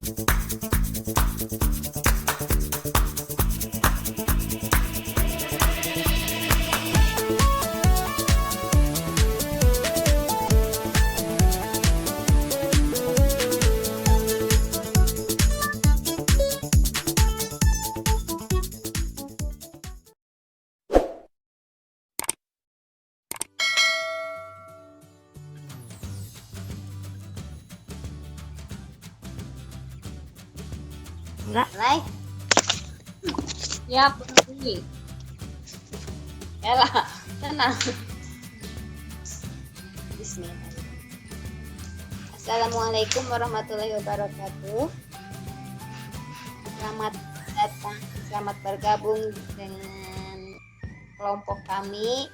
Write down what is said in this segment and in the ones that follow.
Enggak. Mulai. Siap, bunyi. Elah, tenang. Bismillahirrahmanirrahim. Assalamualaikum warahmatullahi wabarakatuh. Selamat datang, selamat bergabung dengan kelompok kami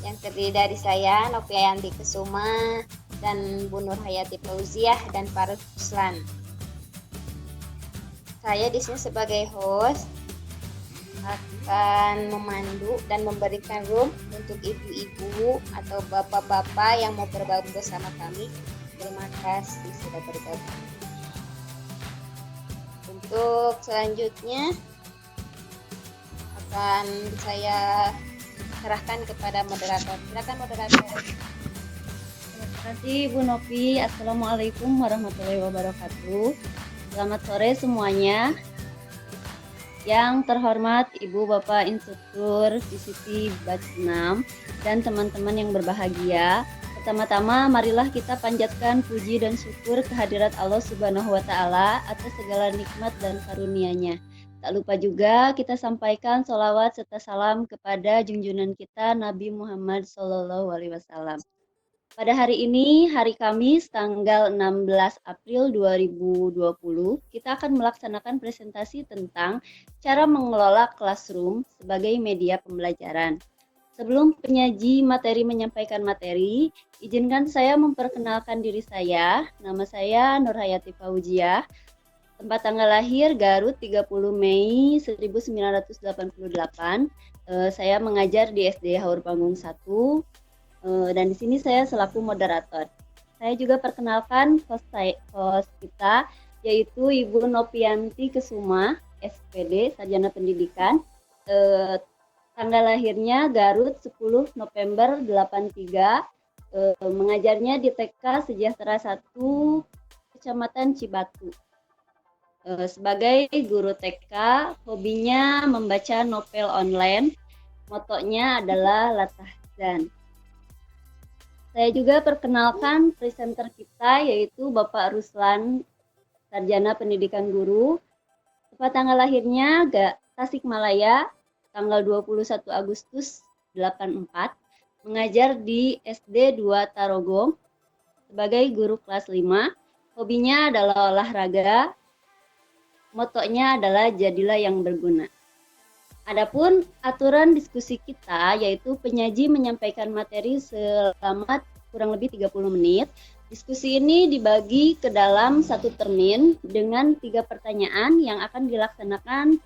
yang terdiri dari saya, Noviayanti Kesuma, dan Bu Nur Hayati Fauziah dan Farid Ruslan. Saya di sini sebagai host akan memandu dan memberikan room untuk ibu-ibu atau bapak-bapak yang mau bergabung bersama kami. Terima kasih sudah bergabung. Untuk selanjutnya akan saya serahkan kepada moderator. Silakan moderator. Terima kasih Bu Novi. Assalamualaikum warahmatullahi wabarakatuh. Selamat sore semuanya. Yang terhormat Ibu Bapak Instruktur PCT Batch 6 dan teman-teman yang berbahagia. Pertama-tama marilah kita panjatkan puji dan syukur kehadirat Allah Subhanahu wa taala atas segala nikmat dan karunia-Nya. Tak lupa juga kita sampaikan sholawat serta salam kepada junjungan kita Nabi Muhammad SAW. Pada hari ini, hari Kamis, tanggal 16 April 2020, kita akan melaksanakan presentasi tentang cara mengelola classroom sebagai media pembelajaran. Sebelum penyaji materi menyampaikan materi, izinkan saya memperkenalkan diri saya. Nama saya Nur Hayati Fauziah. Tempat tanggal lahir Garut 30 Mei 1988. Saya mengajar di SD Haur Panggung 1. Dan di sini saya selaku moderator. Saya juga perkenalkan host kita, yaitu Ibu Noviayanti Kesuma, SPD, Sarjana Pendidikan. Tanggal lahirnya Garut 10 November 83. Mengajarnya di TK Sejahtera 1, Kecamatan Cibatu. Sebagai guru TK, hobinya membaca novel online. Motonya adalah Latahzan. Saya juga perkenalkan presenter kita, yaitu Bapak Ruslan, Sarjana Pendidikan Guru. Tempat tanggal lahirnya Tasikmalaya, tanggal 21 Agustus 84. Mengajar di SD 2 Tarogong sebagai guru kelas 5. Hobinya adalah olahraga. Motonya adalah jadilah yang berguna. Adapun aturan diskusi kita, yaitu penyaji menyampaikan materi selama kurang lebih 30 menit. Diskusi ini dibagi ke dalam satu termin dengan 3 pertanyaan yang akan dilaksanakan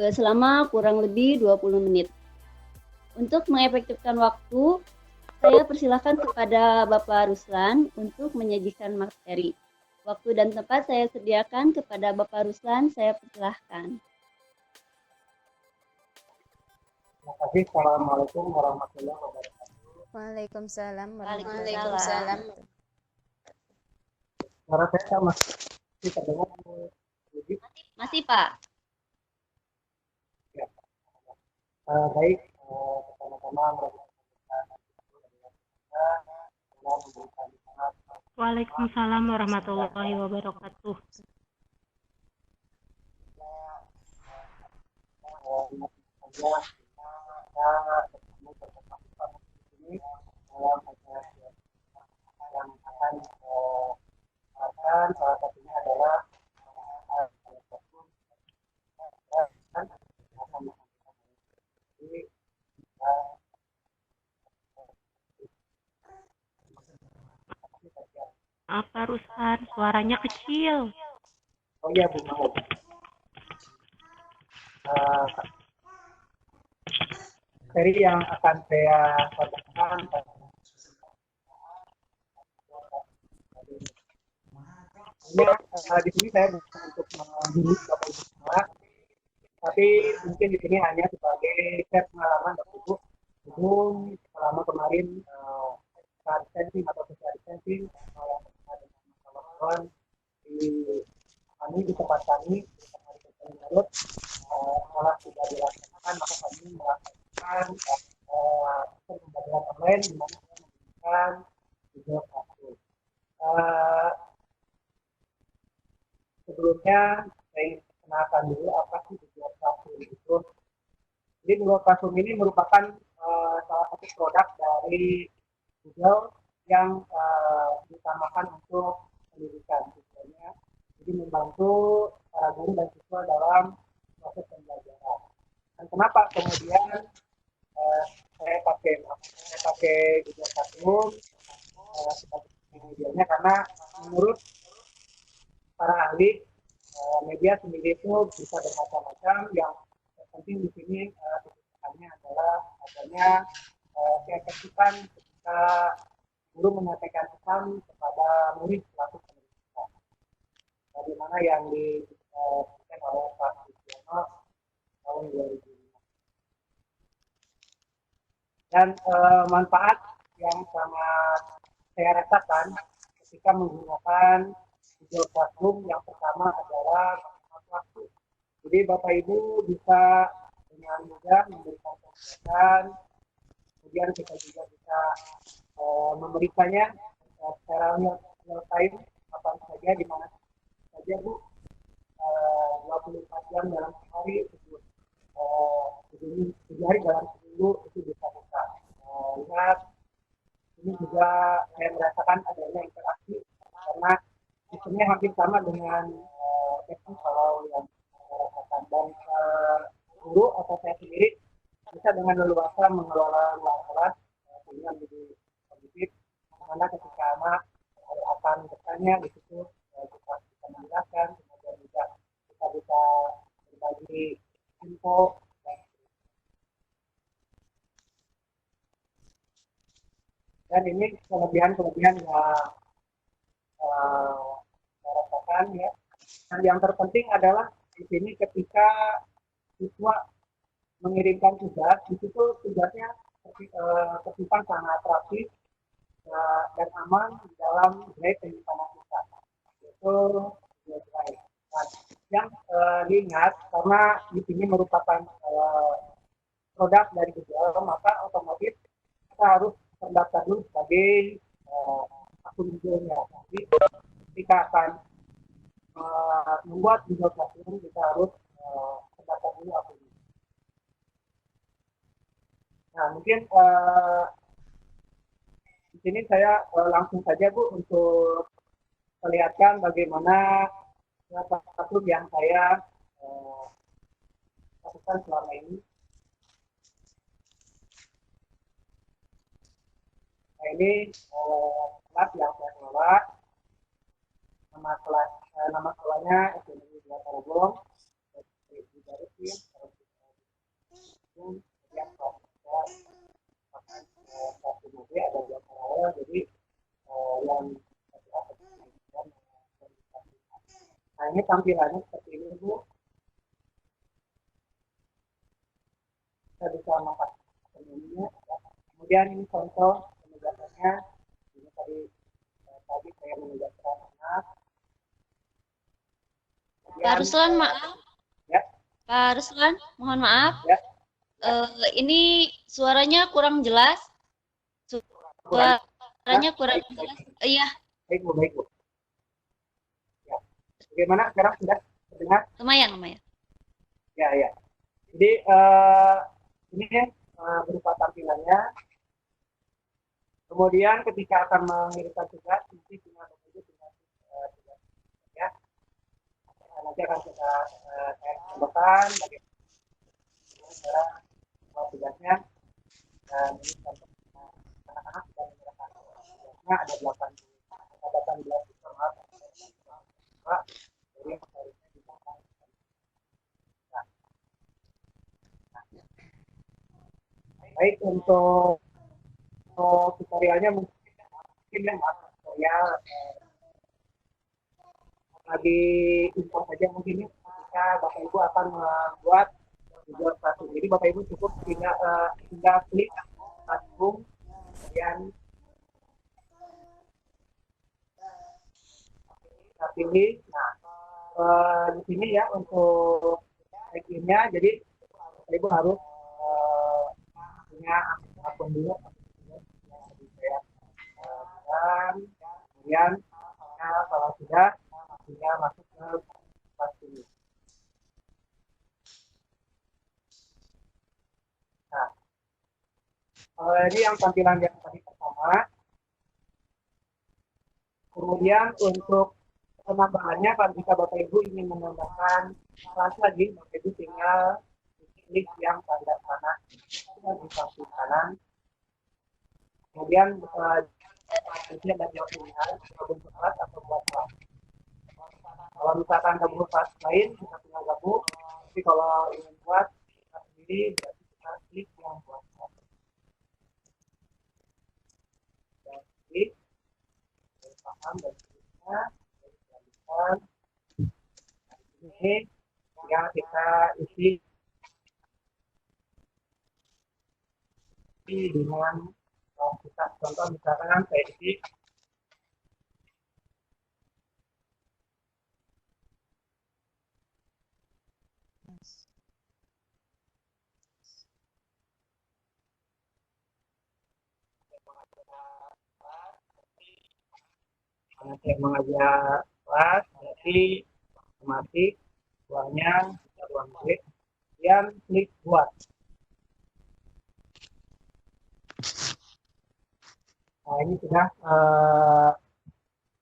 selama kurang lebih 20 menit. Untuk mengefektifkan waktu, saya persilahkan kepada Bapak Ruslan untuk menyajikan materi. Waktu dan tempat saya sediakan kepada Bapak Ruslan, saya persilahkan. Terima kasih. Assalamualaikum warahmatullahi wabarakatuh. Waalaikumsalam warahmatullahi Waalaikumsalam. wabarakatuh. Suara saya sama. Kita dengar. Masih Pak? Ya. Baik. Pertama-tama Waalaikumsalam warahmatullahi wabarakatuh. salah satunya adalah Apa Ruslan, suaranya kecil. oh iya Bu. Materi yang akan saya bacakan sebenarnya di sini saya bukan untuk menggurui Bapak Ibu semua, tapi mungkin di sini hanya sebagai share pengalaman Bapak Ibu. Belum selama kemarin distancing atau social distancing yang bersama dengan kawan-kawan di kami di tempat kami di tempat kami Garut malah sudah dilaksanakan, maka kami melakukan pembelajaran online di mana saya menggunakan video classroom. Sebelumnya saya kenalkan dulu apa sih Google Classroom itu. Jadi Google Classroom ini merupakan salah satu produk dari Google yang diutamakan untuk pendidikan tujuannya. Jadi membantu para guru dan siswa dalam proses pembelajaran. Dan kenapa kemudian saya pakai Google Classroom sebagai medianya, karena menurut para ahli media sendiri itu bisa bermacam-macam. Yang terpenting di sini kebutuhannya adalah adanya keefektifan ketika guru menyampaikan pesan kepada murid selaku pendidikan. Bagaimana yang diberikan oleh Pak Sugiono tahun 2005. Dan manfaat yang sangat saya rasakan ketika menggunakan Google Classroom yang pertama adalah waktu. Jadi Bapak Ibu bisa dengan mudah memberikan kegiatan, kemudian kita juga bisa memberikannya secara real time kapan saja, di mana saja Bu, 24 jam dalam sehari, 7 hari dalam seminggu itu bisa kita lihat. Ini juga saya merasakan adanya interaksi karena sistemnya hampir sama dengan Facebook kalau yang saya rasakan. Dan guru atau saya sendiri bisa dengan leluasa mengelola ruang kelas sehingga menjadi kondusif, karena ketika anak akan bertanya di situ kita bisa menjelaskan, kemudian juga kita bisa berbagi info. Dan ini kelebihan-kelebihan yang saya rasakan ya. Dan yang terpenting adalah di sini ketika siswa mengirimkan tugas, di situ tugasnya tersimpan sangat rapi dan aman di dalam drive penyimpanan kita. Itu drive. Nah, yang diingat karena di sini merupakan produk dari Google, maka otomatis kita harus terdaftar dulu sebagai akun Google-nya. Jadi ketika akan membuat Google Classroom, kita harus terdaftar dulu akun. Nah, mungkin di sini saya langsung saja Bu untuk perlihatkan bagaimana Classroom yang saya lakukan selama ini. Nah, ini kelas yang saya kelola. Nama sekolahnya Ekonomi 2 Tarogong. Kemudian ada 2 paralel, jadi yang nah ini tampilannya seperti ini Bu. Kita bisa mengakses menunya. Kemudian ini contoh penugasannya. Ini tadi saya menugaskan anak. Pak Ruslan, maaf. Ya. Pak Ruslan, mohon maaf. Ya. Ini suaranya kurang jelas. Suaranya kurang jelas. Iya. Baik Bu. Ya. Bagaimana sekarang sudah terdengar? Lumayan. Ya. Jadi ini berupa tampilannya. Kemudian ketika akan mengirimkan tugas, nanti tinggal ya. Nanti akan kita tambahkan bagaimana cara tugasnya. Dan ini contoh anak-anak sudah menyerahkan tugasnya ada 18 siswa jadi yang harusnya dilakukan. Baik, untuk tutorialnya mungkin ya tutorial bagi info saja mungkin ya, ketika Bapak Ibu akan membuat video classroom. Jadi Bapak Ibu cukup tinggal klik classroom, kemudian kita pilih. Nah, di sini ya untuk check-in-nya, jadi Bapak Ibu harus punya akun dulu. Saya dan kemudian kalau sudah tinggal masuk ke kelas ini. Nah, ini yang tampilan yang tadi pertama. Kemudian untuk penambahannya, kalau jika Bapak Ibu ingin menambahkan kelas lagi, Bapak Ibu tinggal klik yang tanda panah di samping kanan. Kemudian ini ada jawab pilihan, gabung kelas atau buat kelas. Kalau misalkan gabung kelas lain, kita tinggal gabung. Tapi kalau ingin buat kelas sendiri, berarti kita klik yang buat kelas. Dan klik, paham dan seterusnya. Dan ini tinggal kita isi dengan kita contoh misalkan saya isi karena saya mengajar kelas, berarti otomatis uangnya bisa uang klik, kemudian klik buat. Nah, ini sudah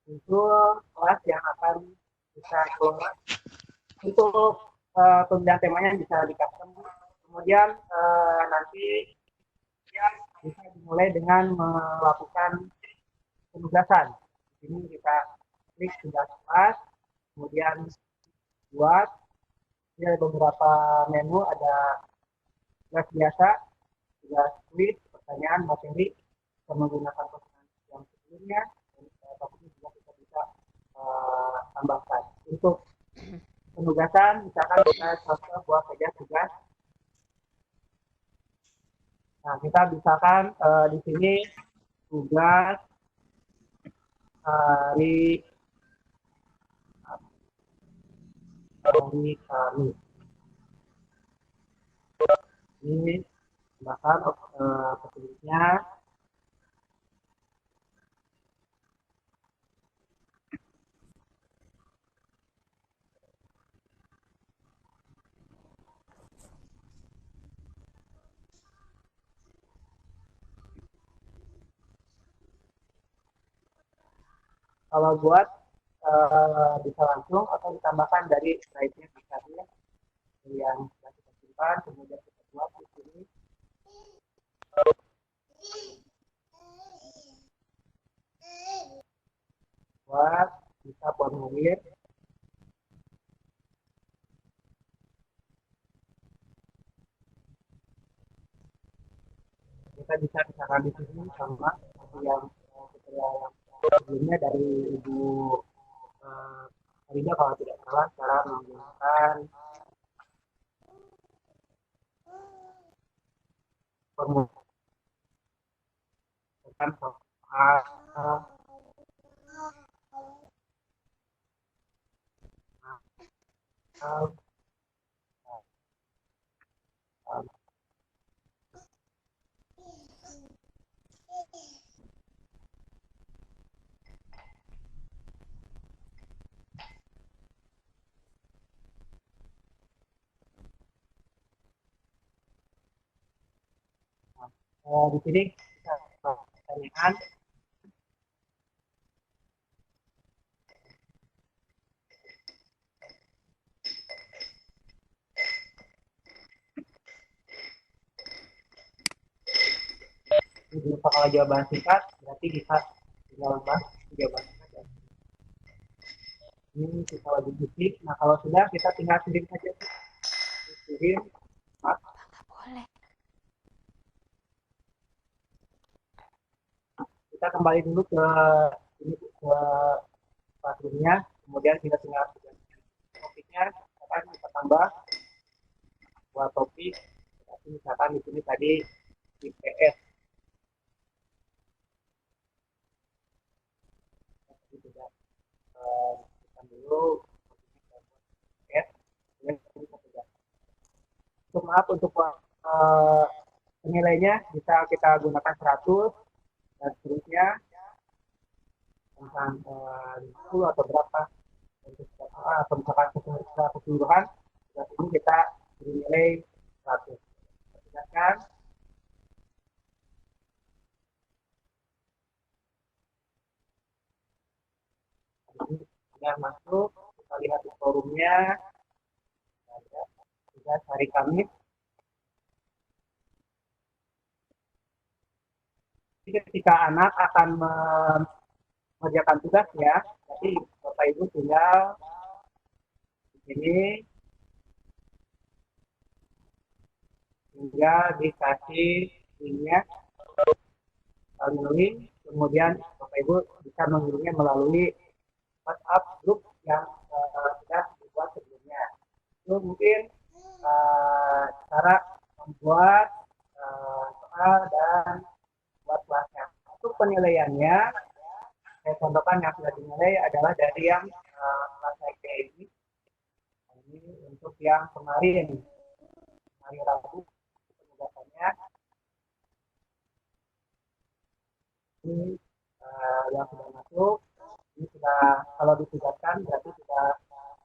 muncul kelas yang akan bisa kelola. Untuk pemilihan temanya bisa di custom. Kemudian nanti bisa dimulai dengan melakukan penugasan. Di sini kita klik tugas kelas, kemudian buat. Ini ada beberapa menu, ada tugas biasa, tugas quiz, pertanyaan, materi, menggunakan postingan yang sebelumnya, dan tapi juga kita bisa tambahkan. Untuk penugasan, misalkan kita contoh buat saja tugas. Nah, kita misalkan di sini tugas hari kami. Ini bahkan petulisnya. Kalau buat bisa langsung atau ditambahkan dari slide-nya misalnya yang sudah kita simpan, kemudian kita buat di sini. Buat bisa formulir. Kita bisa misalkan di sini sama yang sebelumnya dari Ibu Farida kalau tidak salah, cara menggunakan formulir di sini kita pertanyaan. Ini kalau jawaban singkat berarti bisa tinggal bahas jawaban singkat. Ini kita wajib isi. Nah, kalau sudah kita tinggal kirim saja. Kirim. Boleh. Kita kembali dulu ke ini, ke classroom-nya. kemudian kita tinggal topiknya, misalkan kita tambah buat topik, misalkan di sini tadi IPS, kita dulu IPS, kemudian kita sudah. Untuk maaf untuk nilainya bisa kita gunakan 100 dan seterusnya tentang 50 atau berapa atau misalkan keseluruhan dan ini kita beri nilai 100. Silakan. Ini sudah masuk, kita lihat di forumnya. Sudah hari Kamis. Jadi ketika anak akan mengerjakan tugas ya, jadi Bapak Ibu tinggal di sini tinggal dikasih linknya, link, kemudian Bapak Ibu bisa mengirimnya melalui WhatsApp grup yang sudah dibuat sebelumnya. Itu mungkin cara membuat soal dan buat kelasnya. Untuk penilaiannya, saya contohkan yang sudah dinilai adalah dari yang kelas saya ini. Ini untuk yang kemarin, hari Rabu, penugasannya. Ini yang sudah masuk. Ini sudah, kalau ditugaskan berarti sudah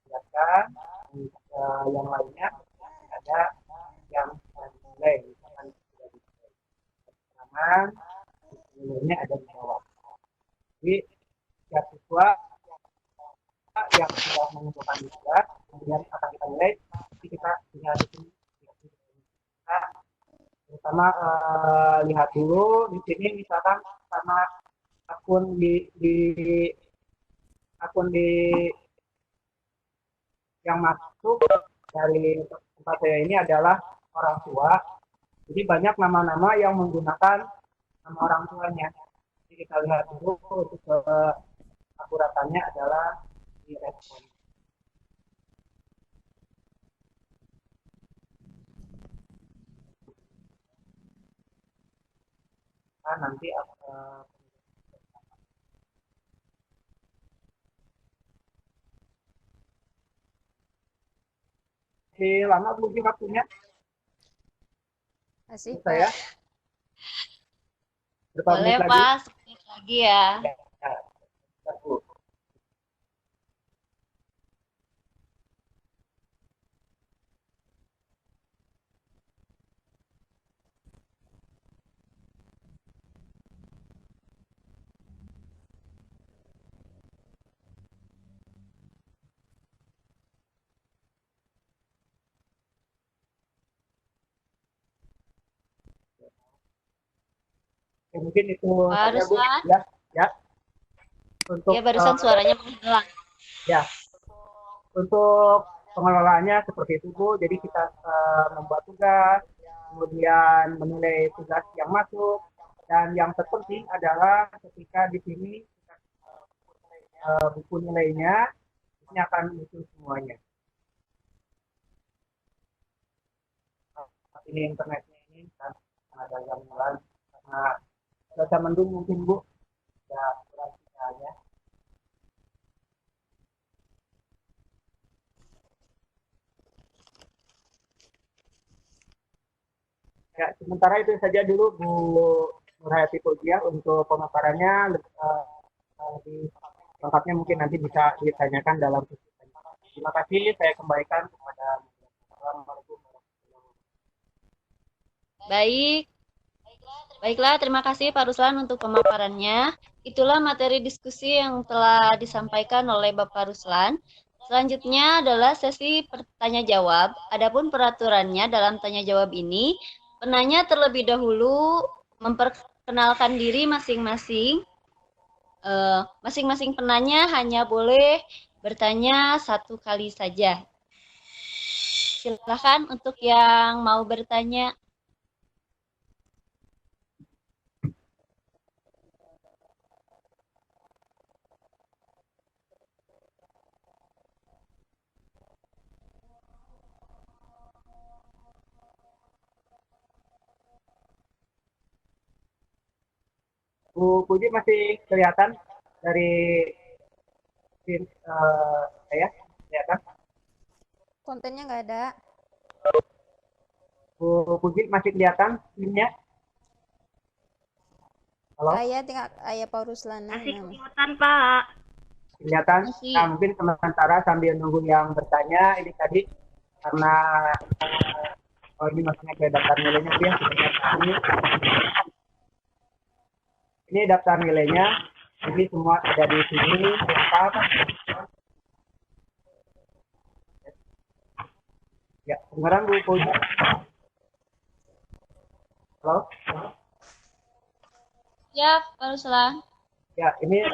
ditugaskan. Yang lainnya ada yang dinilai, misalkan sudah dinilai. Keterangan, nilainya ada di bawah. Jadi, setiap siswa yang sudah mengumpulkan tugas, kemudian akan kita nilai, nanti kita tinggal di sini. Kita pertama lihat dulu di sini misalkan sama akun akun di yang masuk dari tempat saya ini adalah orang tua. Jadi banyak nama-nama yang menggunakan nama orang tuanya. Jadi kita lihat dulu untuk akuratannya adalah di respon. Nah, nanti lama belum waktunya Masih, saya Pak. berapa Boleh menit lagi? Pak, sebentar lagi ya. Ya, satu. Ya, mungkin itu Pak saja Bu. Ruslan, Ya, ya. Untuk ya barusan suaranya menghilang. ya, untuk pengelolaannya seperti itu Bu. Jadi kita membuat tugas, kemudian menilai tugas yang masuk, dan yang terpenting adalah ketika di sini buku nilainya ini akan muncul semuanya. Ini internetnya ini kan ada gangguan karena cuaca mendung mungkin Bu. Ya, kurang sinyalnya. Ya, sementara itu saja dulu Bu Nurhayati Fauzia untuk pemaparannya. Lebih lengkapnya mungkin nanti bisa ditanyakan dalam sesi tanya. Terima kasih, saya kembalikan kepada Assalamualaikum warahmatullahi wabarakatuh. Baik, baiklah terima kasih Pak Ruslan untuk pemaparannya. Itulah materi diskusi yang telah disampaikan oleh Bapak Ruslan. Selanjutnya adalah sesi bertanya jawab. Adapun peraturannya dalam tanya jawab ini, penanya terlebih dahulu memperkenalkan diri masing-masing. Masing-masing penanya hanya boleh bertanya satu kali saja. Silakan untuk yang mau bertanya. Bu Puji masih kelihatan dari saya kelihatan. Kontennya nggak ada. Bu Puji masih kelihatan screen-nya. Halo, Ayah tinggal ayah Pak Ruslana. Masih kelihatan, Pak. kelihatan. Masih. Nah, mungkin sementara sambil nunggu yang bertanya, ini tadi karena oh ini maksudnya kayak daftar nilainya dia ini daftar nilainya, jadi semua ada di sini lengkap. Ya, kedengaran Bu Puji? Halo? Siap, Pak Ruslan. Ya, ini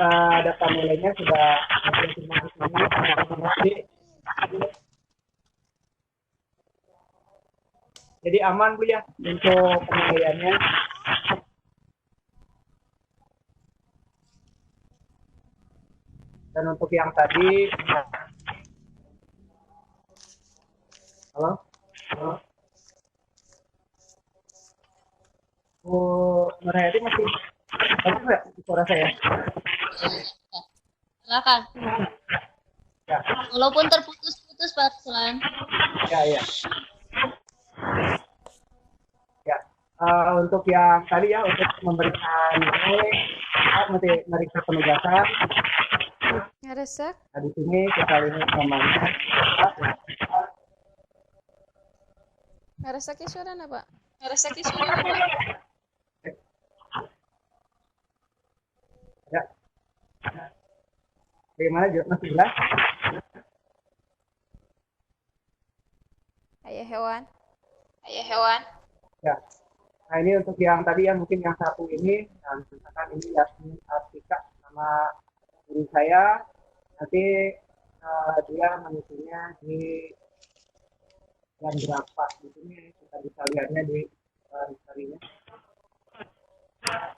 daftar nilainya sudah ada semua di sini. Jadi aman Bu ya untuk penilaiannya. Dan untuk yang tadi, halo, halo, Bu Nurhayati masih bagus nggak suara saya? Silakan. Ya, Walaupun terputus-putus, Pak Ruslan. ya, ya. Ya, untuk yang tadi ya untuk memberikan nilai, meriksa penugasan. Ngeresek. Nah, di sini kita lihat namanya. Ngeresek suara apa? Reseki sudah. Ya. Bagaimana masih jelas? Ayah hewan. Ayah hewan. Ya. Nah ini untuk yang tadi ya mungkin yang satu ini, nah, misalkan ini Yasmin Artika nama guru saya, nanti dia mengisinya di jam berapa di sini kita bisa lihatnya di historinya. Nah,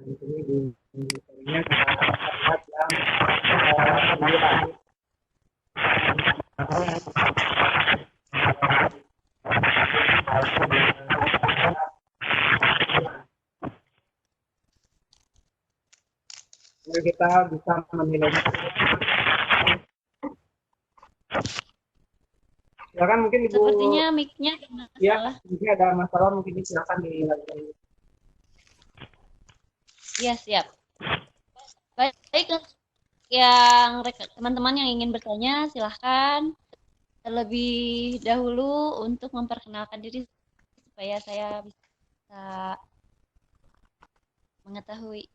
di sini di historinya kita lihat yang penilaian. Jadi kita bisa menilai. Silakan mungkin Ibu. Sepertinya mic-nya ada masalah. Ya, mungkin ada masalah mungkin silakan dilanjutkan. Iya, siap. Baik, yang teman-teman yang ingin bertanya, silahkan terlebih dahulu untuk memperkenalkan diri supaya saya bisa mengetahui.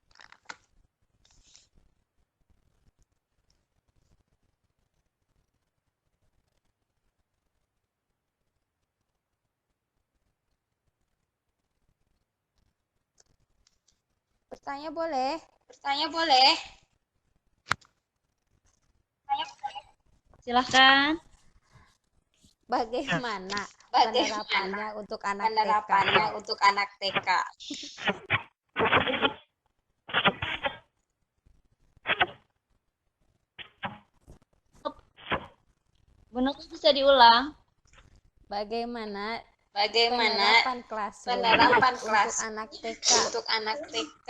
Bertanya boleh. Bertanya boleh. Silahkan. Bagaimana penerapannya untuk anak TK? Benar bisa diulang. Bagaimana Bagaimana penerapan kelas untuk anak TK?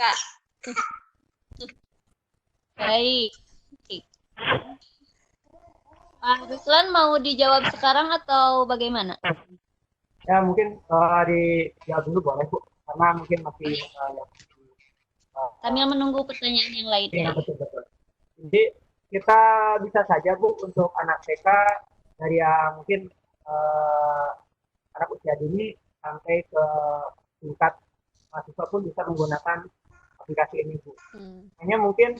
Baik. Pak Ruslan mau dijawab sekarang atau bagaimana? Ya mungkin dijawab dulu boleh Bu, karena mungkin masih Sambil menunggu pertanyaan yang lainnya. betul. Jadi kita bisa saja Bu untuk anak TK dari yang mungkin anak usia dini sampai ke tingkat mahasiswa pun bisa menggunakan aplikasi ini Bu. Hanya mungkin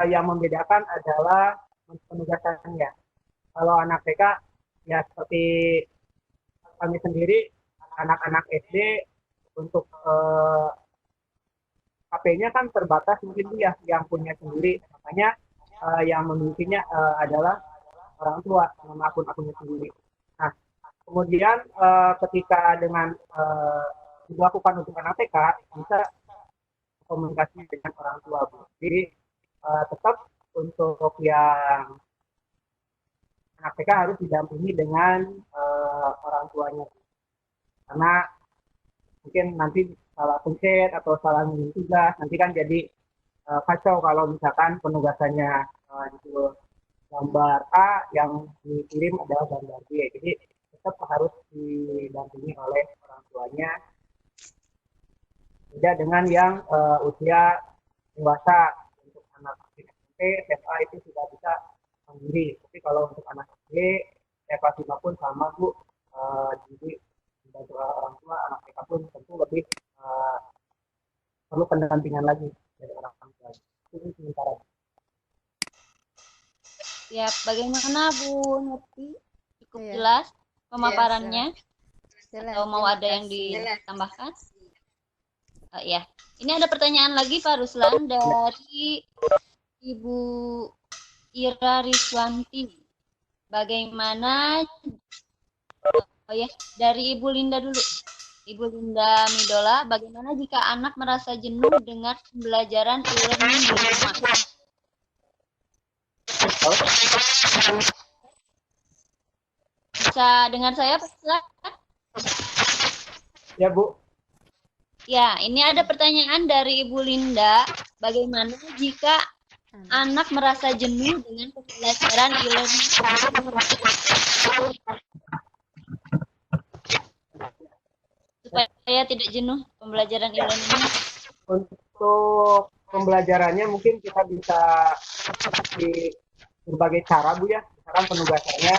yang membedakan adalah penugasannya. Kalau anak TK ya seperti kami sendiri anak-anak SD untuk HP-nya kan terbatas mungkin dia yang punya sendiri, makanya yang memilikinya adalah orang tua sama akun-akunnya sendiri. Nah, kemudian ketika dengan dilakukan untuk anak TK bisa komunikasi dengan orang tua Bu. Jadi tetap untuk yang anak TK harus didampingi dengan orang tuanya, karena mungkin nanti salah pencet atau salah ngirim tugas, nanti kan jadi kacau kalau misalkan penugasannya gitu gambar A yang dikirim adalah gambar B. Jadi tetap harus didampingi oleh orang tuanya. Beda dengan yang usia dewasa, untuk anak SMP, SMA itu sudah bisa mandiri. Tapi kalau untuk anak SD, kelas 5 pun sama Bu. Jadi dibantu orang tua, anak TK pun tentu lebih perlu pendampingan lagi dari orang tua. Itu sementara. Ya, bagaimana Bu Nurti? Cukup Iya. jelas pemaparannya Jelas, atau mau terima ada yang kasih. ditambahkan? Ya, ini ada pertanyaan lagi Pak Ruslan dari Ibu Ira Riswanti. Bagaimana? Oh ya, dari Ibu Linda dulu. Ibu Linda Midola, bagaimana jika anak merasa jenuh dengan pembelajaran e-learning di rumah? Bisa dengar saya Pak Ruslan? Ya Bu. Ya, ini ada pertanyaan dari Ibu Linda. Bagaimana jika anak merasa jenuh dengan pembelajaran e-learning? Supaya tidak jenuh pembelajaran e-learning. Untuk pembelajarannya mungkin kita bisa di berbagai cara Bu ya. Misalkan penugasannya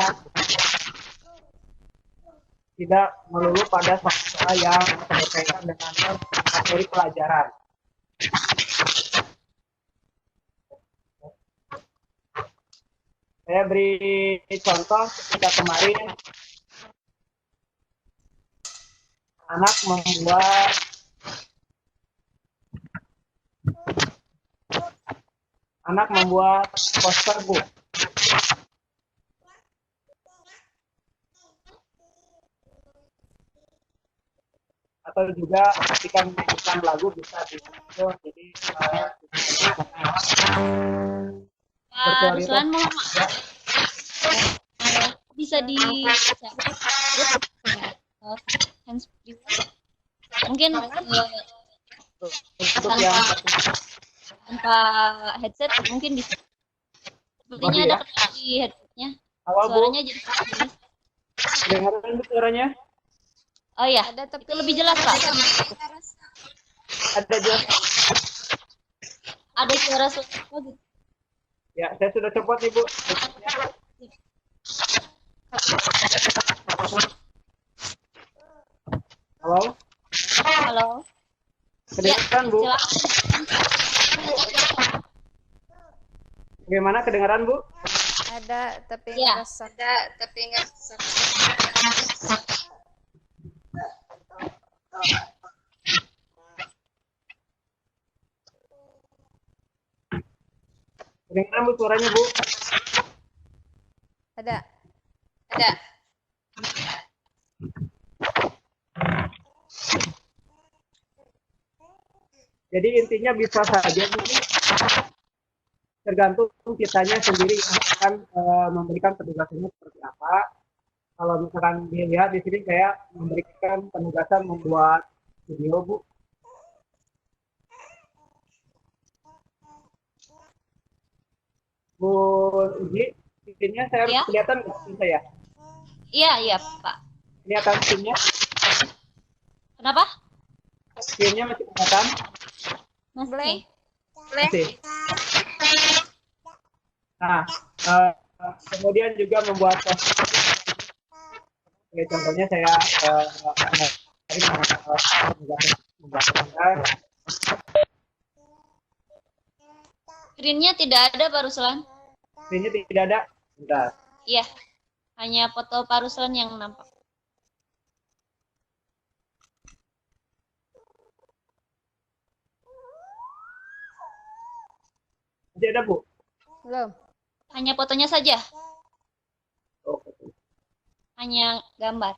tidak melulu pada soal yang berkaitan dengan materi pelajaran. Saya beri contoh ketika kemarin anak membuat poster Bu. Atau juga ketika menyanyikan lagu bisa di situ. Jadi Pak Ruslan, mohon maaf. Bisa di hands free. Mungkin untuk yang tanpa headset mungkin bisa. Sepertinya ada pertanyaan di headsetnya. awal Bu, Suaranya jadi jelas. dengaran Bu suaranya? Oh ya, Ada tapi itu lebih jelas Pak. Ada jelas. Ada suara gitu. Ya, saya sudah copot nih Bu. Halo, Halo. kedengaran Bu? Silakan. Bagaimana kedengaran Bu? ada tapi Ya. nggak resep. Ada tapi nggak resep. Kedengaran Bu suaranya Bu? Ada. Jadi intinya bisa saja Bu, tergantung kitanya sendiri yang akan memberikan penugasannya seperti apa. Kalau misalkan dilihat di sini saya memberikan penugasan membuat video Bu. Bu Uji, screen-nya saya Ya. kelihatan nggak screen saya? Iya, Pak. Kelihatan screen-nya? Kenapa? Screen-nya masih kelihatan? Masih. Masih. Nah, kemudian juga membuat poster. Ya, contohnya saya Screen-nya tidak ada Pak Ruslan. screen-nya tidak ada. Bentar. Iya. Hanya foto Pak Ruslan yang nampak. Masih ada Bu? Belum. Hanya fotonya saja. Oke. Hanya gambar.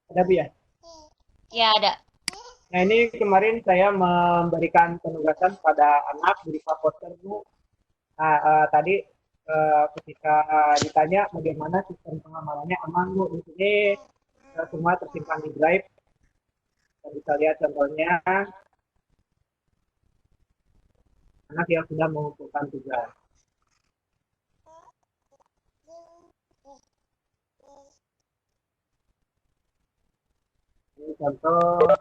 Ada Bu ya? Ya, ada. Nah, ini kemarin saya memberikan penugasan pada anak berupa poster Bu. Nah, tadi ketika ditanya bagaimana sistem pengamalannya aman Bu. Di sini semua tersimpan di drive. Kita bisa lihat contohnya anak yang sudah mengumpulkan tugas. Ini contoh.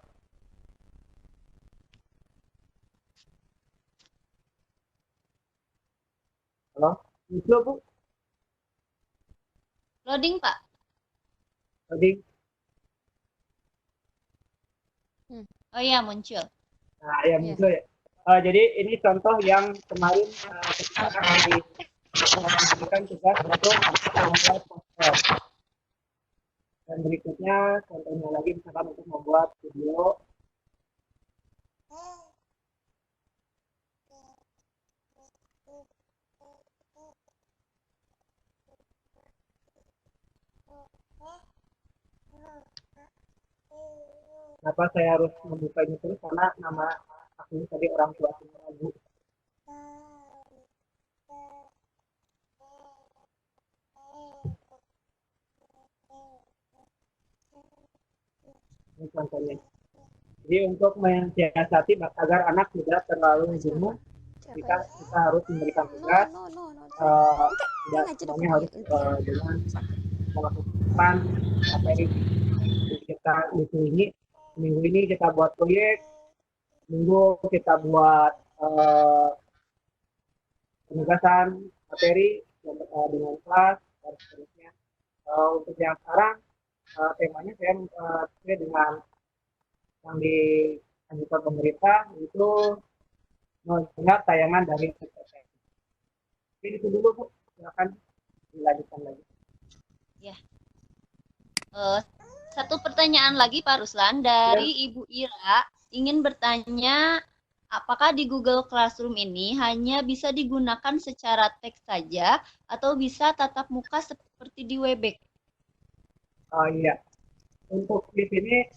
Halo, muncul Bu? Loading, Pak. Tadi. Oh iya, muncul. Nah, ya muncul ya. Jadi ini contoh yang kemarin ketika kami memberikan tugas untuk membuat poster. Dan berikutnya contohnya lagi misalkan untuk membuat video. Kenapa saya harus membukanya terus? Karena nama akunnya tadi orang tua saya ragu. Ini contohnya. Jadi untuk mensiasati agar anak tidak terlalu jenuh, kita harus memberikan tugas. Tidak semuanya harus dengan melakukan materi. Kita minggu ini kita buat proyek, minggu kita buat penugasan materi dengan kelas dan seterusnya. Untuk yang sekarang temanya saya sesuai dengan yang dianjurkan pemerintah itu melihat tayangan dari PTT. Jadi itu dulu Bu, silakan dilanjutkan lagi. Ya. Satu pertanyaan lagi Pak Ruslan dari Ibu Ira ingin bertanya, apakah di Google Classroom ini hanya bisa digunakan secara teks saja atau bisa tatap muka seperti di Webex? Iya, untuk di sini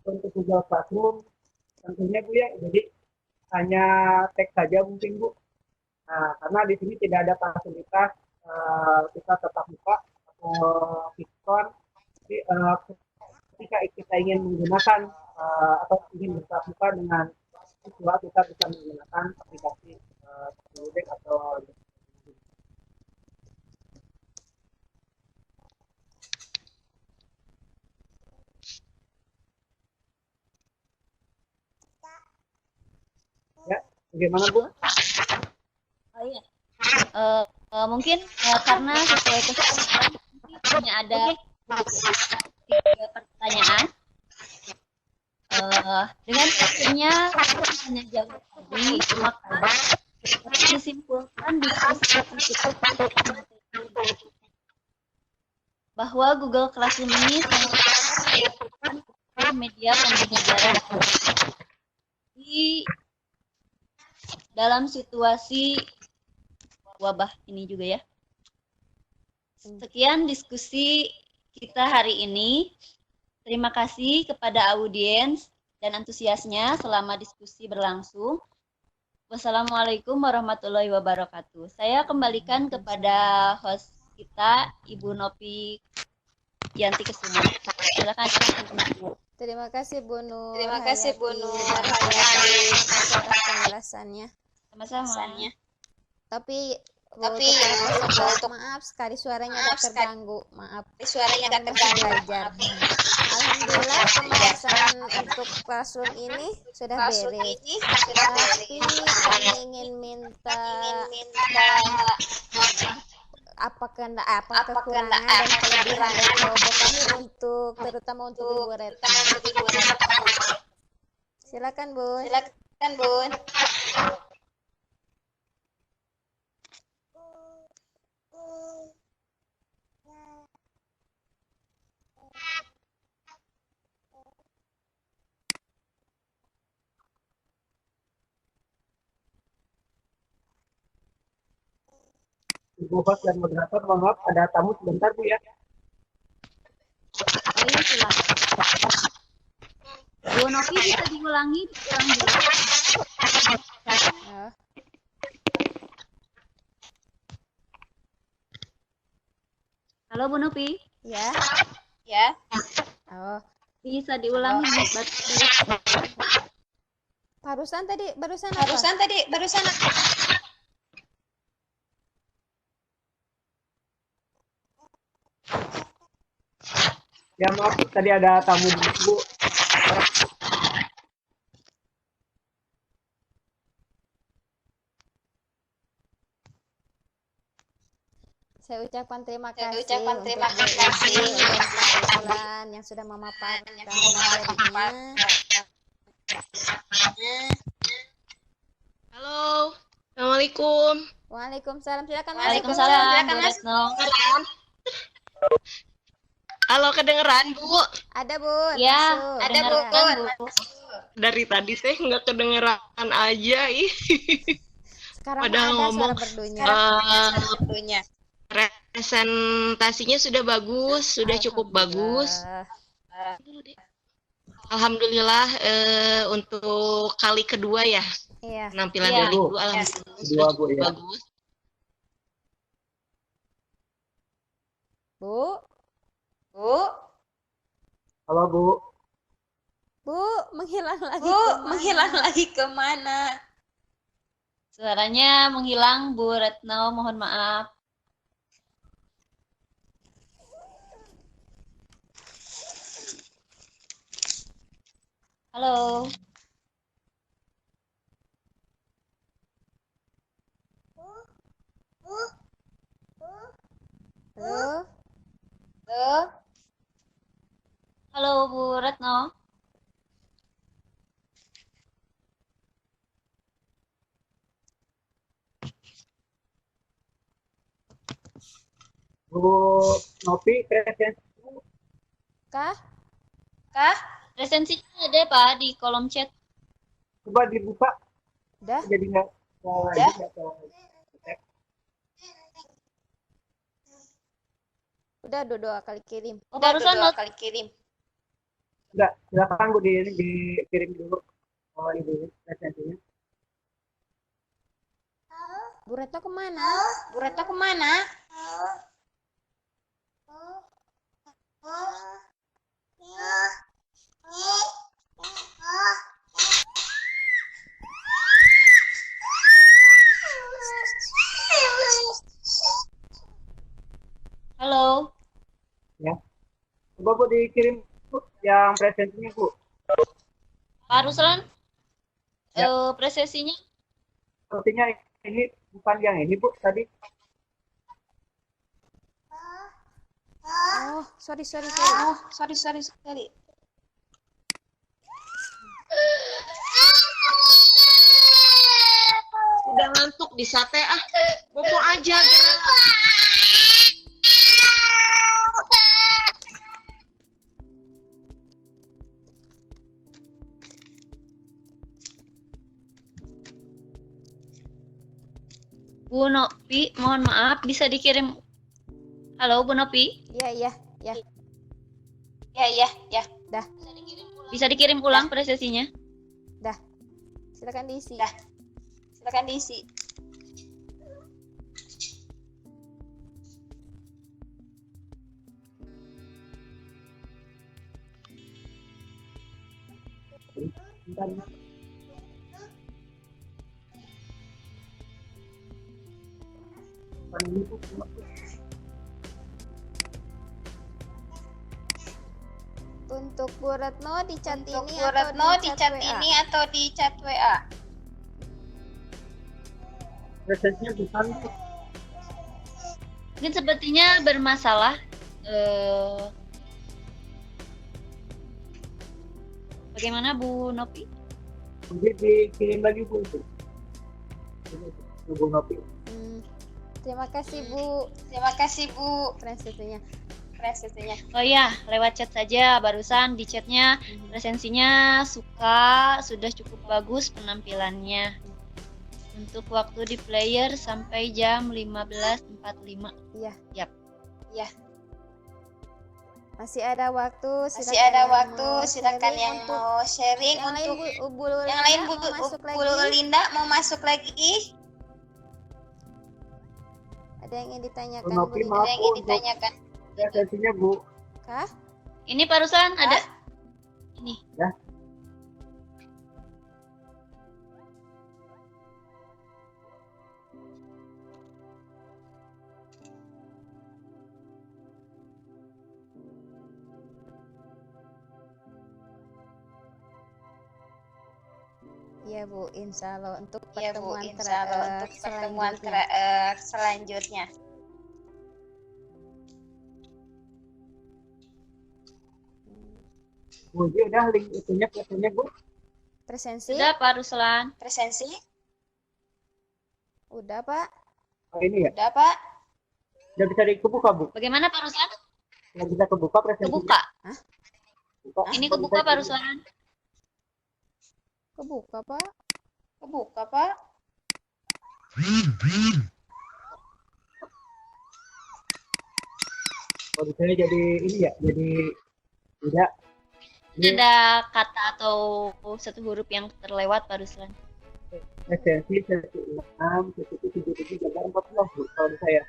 untuk Google Classroom tentunya Bu ya, jadi hanya teks saja mungkin Bu. Nah, karena di sini tidak ada fasilitas kita tatap muka atau diskon. Jadi ketika kita ingin menggunakan atau ingin bertatap muka dengan siswa, kita bisa menggunakan aplikasi Webex atau ya, bagaimana Bu? Oh iya. Mungkin karena sesuai kesempatan hanya ada 3 pertanyaan. Dengan waktunya hanya jawab tadi, maka disimpulkan diskusi kita bahwa Google Classroom ini sangat media pembelajaran di dalam situasi wabah ini juga ya. Sekian diskusi kita hari ini. Terima kasih kepada audiens dan antusiasnya selama diskusi berlangsung. Wassalamualaikum warahmatullahi wabarakatuh. Saya kembalikan kepada host kita, Ibu Nopi Yanti Kesuma. Silakan. Terima kasih Bu Nur. Terima kasih Bu Nur atas penjelasannya. Sama-sama. Tapi untuk maaf sekali suaranya agak terganggu. Maaf. suaranya agak terganggu. Belajar. Alhamdulillah pembahasan untuk classroom ini sudah beres. Tapi kami ingin minta apa kekurangan dan kelebihan dari kelompok kami untuk terutama untuk Ibu Retno. Silakan Bun. Ibu host dan moderator, mohon maaf ada tamu sebentar Bu ya. Oh iya, silakan. Bu Nopi bisa diulang dulu. Ya. Halo Bu Nopi, Ya. Ya. Oh, bisa diulangi barusan apa? Barusan apa? Ya maaf, tadi ada tamu Bu. Saya ucapkan terima Saya kasih ucapkan untuk terima Bu kasih Ibu untuk dan Pak Ruslan yang sudah memaparkan materinya. Halo, Assalamualaikum. Waalaikumsalam. Silakan masuk. Waalaikumsalam Silakan Bu Mas. Retno. Halo, kedengeran Bu? Ada Bu. Ya, masuk. Ada Bu. dengarkan, Bu. Dari tadi saya nggak kedengeran aja, ih. Sekarang Padahal ada ngomong, suara berdunya. Tentunya. Presentasinya sudah bagus, sudah cukup bagus. Alhamdulillah, untuk kali kedua ya, Iya. penampilan Iya. dari Ibu, alhamdulillah Kedua, sudah Bu, cukup ya. bagus. Bu, Bu, Halo Bu. Bu, menghilang lagi. Bu, kemana? menghilang lagi kemana? Suaranya menghilang Bu Retno, mohon maaf. Halo. Halo. Tuh, Halo Bu Retno. Bu Nopi, presensi Kah? kah? Resensinya ada Pak di kolom chat. coba dibuka. Udah? Jadi nggak Ya. Udah dua kali kirim. Oh, Udah barusan dua kali kirim. Enggak, silakan Bu dikirim dulu. Oh, ini presensinya. Bu Retno kemana? Bu Retno kemana? Halo. Ya. Coba Bu dikirim Bu yang presensinya Bu. Pak Ruslan. Ya. Presesinya Sepertinya ini bukan yang ini Bu tadi. Oh, sorry. Oh, sorry. Udah ngantuk di sate ah, bobo aja gerak. Bu Nopi, mohon maaf bisa dikirim. Halo Bu Nopi, Iya. Ya. bisa dikirim ulang presesinya? Silakan diisi. Dah. Silakan diisi. Bentar, Bu. Bukan ini Bu. Untuk Bu Retno di chat Untuk ini Bu Retno atau di di chat WA? ini atau di chat WA? Presensinya bukan Bu. Mungkin sepertinya bermasalah. Bagaimana Bu Nopi? Jadi dikirim lagi Bu itu. Bu Nopi. Terima kasih Bu. Terima kasih Bu. Presentasinya. Oh ya, lewat chat saja. Barusan di chatnya resensinya sudah cukup bagus penampilannya. Untuk waktu di player sampai jam 15.45. Iya. Yap. Masih ada waktu. Masih ada waktu. Silakan yang mau sharing yang lain untuk Bu yang lain Bu mau masuk Bu lagi. Linda mau masuk lagi. Ada yang ingin ditanyakan Bu Nopi, Bu maaf. Ada yang ingin ditanyakan. Presensinya Bu. Kah? Ini Pak Ruslan ada. Ini. Ya. Iya Bu, insya Allah untuk Iya Bu, pertemuan insya Allah untuk pertemuan selanjutnya. Bu, ini udah link itunya presennya Bu. presensi. Sudah Pak Ruslan. Presensi? Udah Pak. Oh, ini ya. Udah Pak? Udah bisa dikebuka Bu. Bagaimana Pak Ruslan? Udah bisa kebuka presensinya. Kebuka. Buka. Ini kebuka Pak Ruslan. Kebuka Pak. Kebuka Pak? Oh, misalnya jadi ini ya, jadi tidak. Ini ada kata atau satu huruf yang terlewat Pak Ruslan. Esensi 16, 77, gambar 14 Bu, kalau di saya.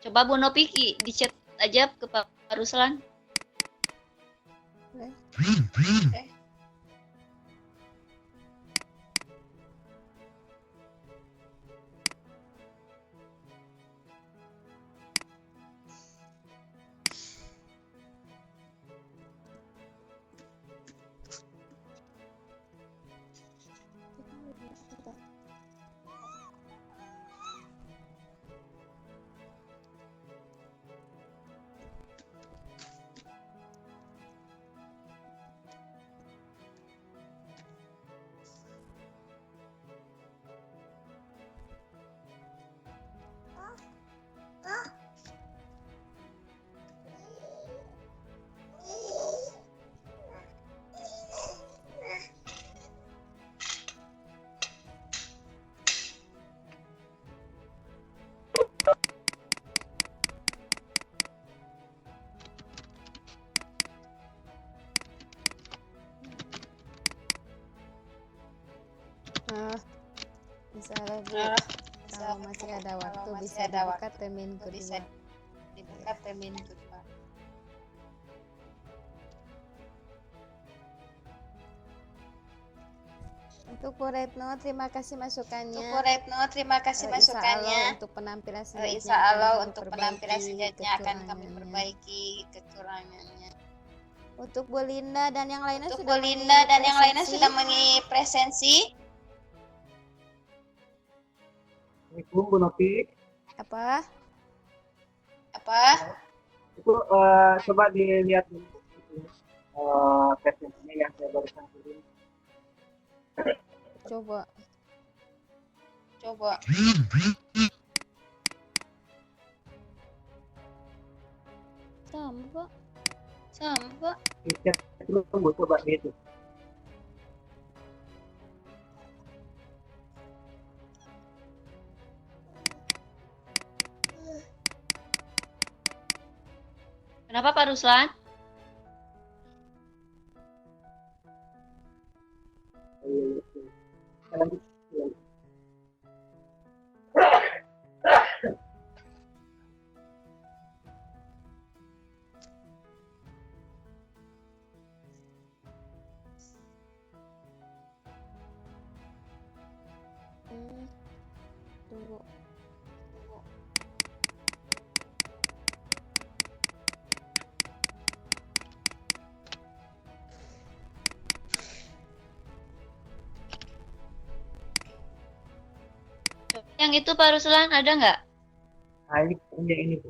Coba Bu Nopi di chat aja ke Pak Ruslan. Insya Allah Bu. Kalau masih ada waktu Kalau bisa masih ada dibuka waktu, termin bisa kedua. dibuka termin kedua. Untuk Bu Retno, terima kasih masukannya. Untuk Bu Retno, terima kasih Insya Allah masukannya. untuk penampilan selanjutnya Insya Allah akan untuk kami penampilan perbaiki selanjutnya akan kami kekurangannya. perbaiki kekurangannya. Untuk Bu Linda dan yang lainnya Untuk sudah Bu Linda dan yang lainnya presensi. sudah mengisi presensi. Assalamualaikum Bu Nopi. Apa? Apa? Itu coba dilihat dulu presensinya yang saya barusan kirim. Coba. Coba. Sama Pak. Sama Pak. Chat dulu Bu, coba di itu. Kenapa Pak Ruslan? Lanjut. Tunggu. Yang itu Pak Ruslan ada nggak? Nah, ini Bu.